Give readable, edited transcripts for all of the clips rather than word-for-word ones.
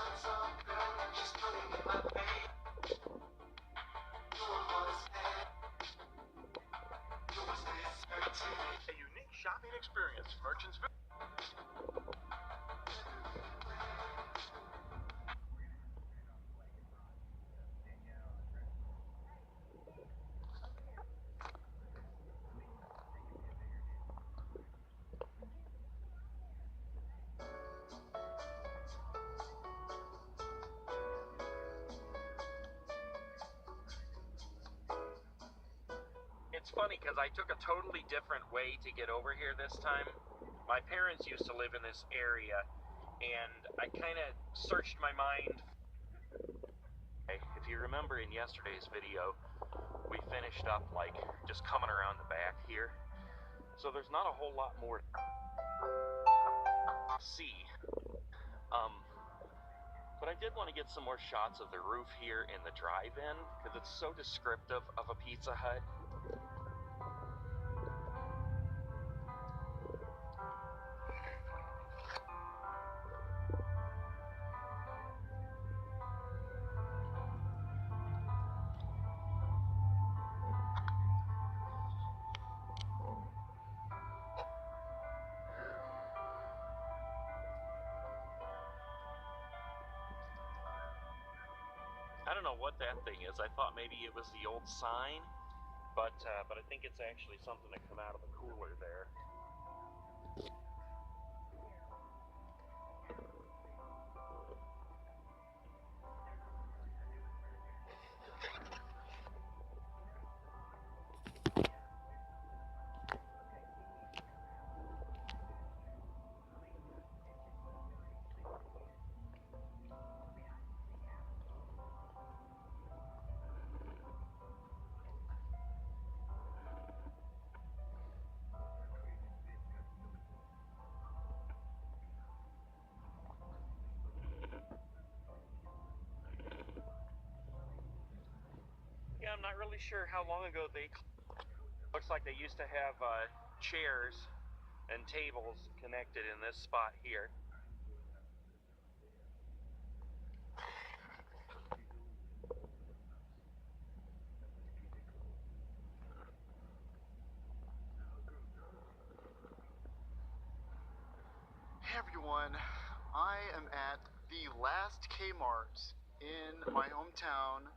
A unique shopping experience, Merchantsville. It's funny because I took a totally different way to get over here this time. My parents used to live in this area, and I kind of searched my mind. If you remember in yesterday's video, we finished up like just coming around the back here. So there's not a whole lot more to see. But I did want to get some more shots of the roof here in the drive-in because it's so descriptive of a Pizza Hut. I don't know what that thing is. I thought maybe it was the old sign, but I think it's actually something that come out of the cooler there. Yeah, I'm not really sure how long ago they... Looks like they used to have chairs and tables connected in this spot here. Hey everyone, I am at the last Kmart in my hometown,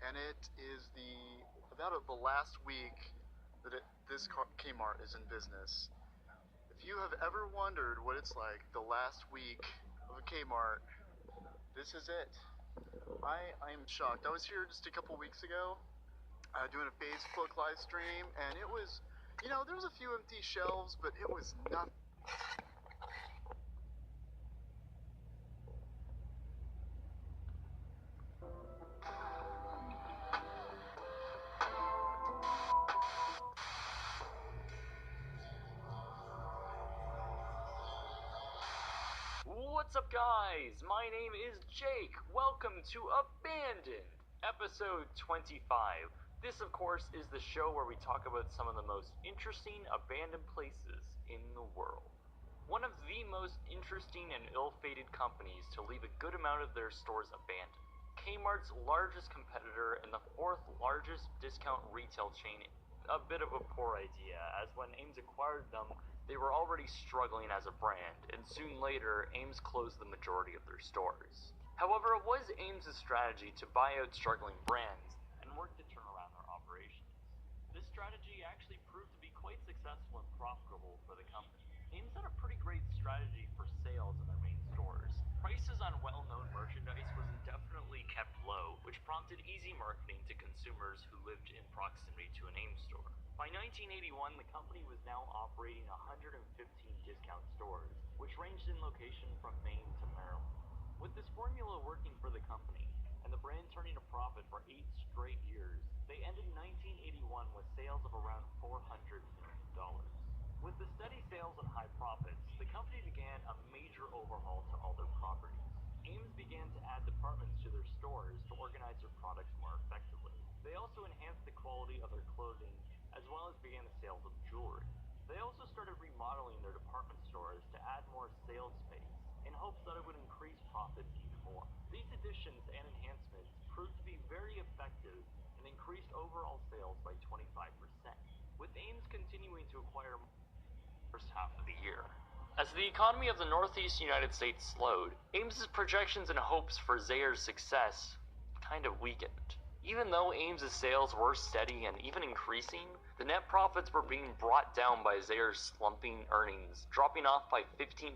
and it is about the last week that this Kmart is in business. If you have ever wondered what it's like the last week of a Kmart, this is it. I am shocked. I was here just a couple weeks ago doing a Facebook live stream, and it was, there was a few empty shelves, but it was nothing. What's up, guys? My name is Jake. Welcome to Abandoned, episode 25. This, of course, is the show where we talk about some of the most interesting abandoned places in the world. One of the most interesting and ill-fated companies to leave a good amount of their stores abandoned. Kmart's largest competitor and the fourth largest discount retail chain. A bit of a poor idea, as when Ames acquired them, they were already struggling as a brand, and soon later, Ames closed the majority of their stores. However, it was Ames' strategy to buy out struggling brands and work to turn around their operations. This strategy actually proved to be quite successful and profitable for the company. Ames had a pretty great strategy for sales in their main stores. Prices on well-known merchandise was indefinitely kept low, which prompted easy marketing to consumers who lived in proximity to an Ames store. By 1981, the company was now operating 115 discount stores, which ranged in location from Maine to Maryland. With this formula working for the company, and the brand turning a profit for 8 straight years, they ended 1981 with sales of around $400 million. With the steady sales and high profits, the company began a major overhaul to all their properties. Ames began to add departments to their stores to organize their products more effectively. They also enhanced the quality of their clothing, as well as began the sales of jewelry. They also started remodeling their department stores to add more sales space, in hopes that it would increase profits even more. These additions and enhancements proved to be very effective and increased overall sales by 25%, with Ames continuing to acquire first half of the year. As the economy of the Northeast United States slowed, Ames's projections and hopes for Zayre's success kind of weakened. Even though Ames's sales were steady and even increasing, the net profits were being brought down by Zayre's slumping earnings, dropping off by 15%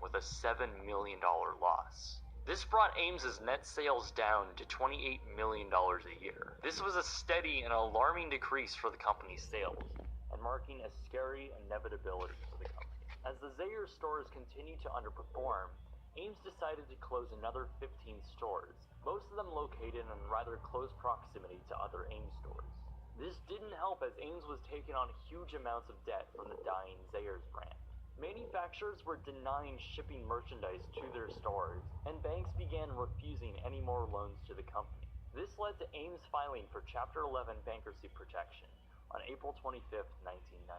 with a $7 million loss. This brought Ames's net sales down to $28 million a year. This was a steady and alarming decrease for the company's sales, and marking a scary inevitability for the company. As the Zayre stores continued to underperform, Ames decided to close another 15 stores, most of them located in rather close proximity to other Ames stores. This didn't help as Ames was taking on huge amounts of debt from the dying Zayre's brand. Manufacturers were denying shipping merchandise to their stores, and banks began refusing any more loans to the company. This led to Ames filing for Chapter 11 bankruptcy protection on April 25, 1990.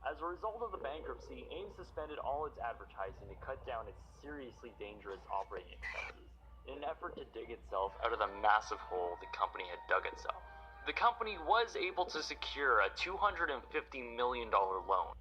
As a result of the bankruptcy, Ames suspended all its advertising to cut down its seriously dangerous operating expenses in an effort to dig itself out of the massive hole the company had dug itself. The company was able to secure a $250 million loan.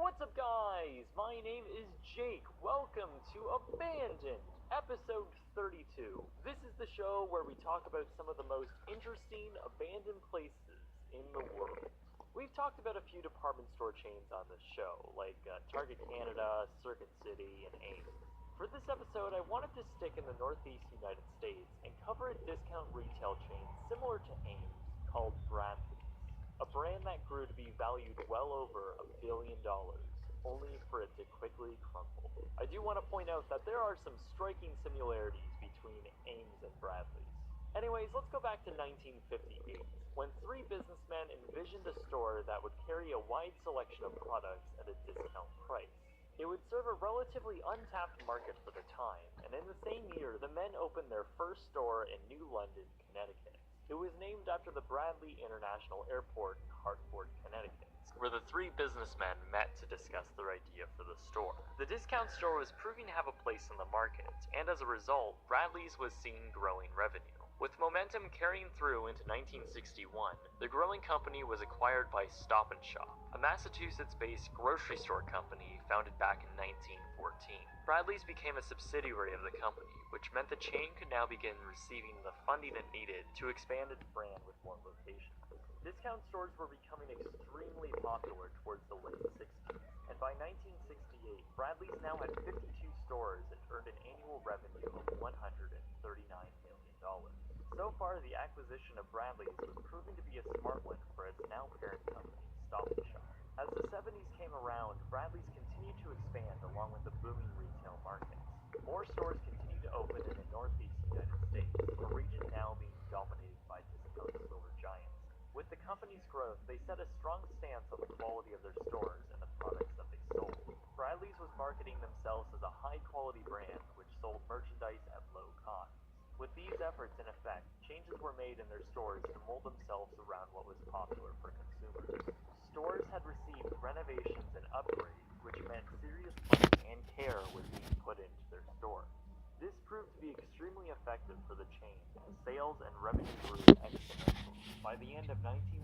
What's up, guys? My name is Jake. Welcome to Abandoned, episode 32. This is the show where we talk about some of the most interesting abandoned places in the world. We've talked about a few department store chains on this show, like Target Canada, Circuit City, and Ames. For this episode, I wanted to stick in the Northeast United States and cover a discount retail chain similar to Ames called Bradley's. A brand that grew to be valued well over $1 billion, only for it to quickly crumble. I do want to point out that there are some striking similarities between Ames and Bradley's. Anyways, let's go back to 1958, when three businessmen envisioned a store that would carry a wide selection of products at a discount price. It would serve a relatively untapped market for the time, and in the same year, the men opened their first store in New London, Connecticut. It was named after the Bradley International Airport in Hartford, Connecticut, where the three businessmen met to discuss their idea for the store. The discount store was proving to have a place in the market, and as a result, Bradley's was seeing growing revenue. With momentum carrying through into 1961, the growing company was acquired by Stop & Shop, a Massachusetts-based grocery store company founded back in 1914. Bradley's became a subsidiary of the company, which meant the chain could now begin receiving the funding it needed to expand its brand with more locations. Discount stores were becoming extremely popular towards the late 60s, and by 1968, Bradley's now had 52 stores and earned an annual revenue of $139 million. So far, the acquisition of Bradley's was proving to be a smart one for its now parent company, Stop & Shop. As the 70s came around, Bradley's continued to expand along with the booming retail market. More stores continued to open in the Northeast United States, a region now being dominated by discount store giants. With the company's growth, they set a strong stance on the quality of their stores and the products that they sold. Bradley's was marketing themselves as a high-quality brand which sold merchandise at low cost. With these efforts in effect, changes were made in their stores to mold themselves around what was popular for consumers. Stores had received renovations and upgrades, which meant serious planning and care was being put into their store. This proved to be extremely effective for the chain, as sales and revenue grew exponentially. By the end of 1960,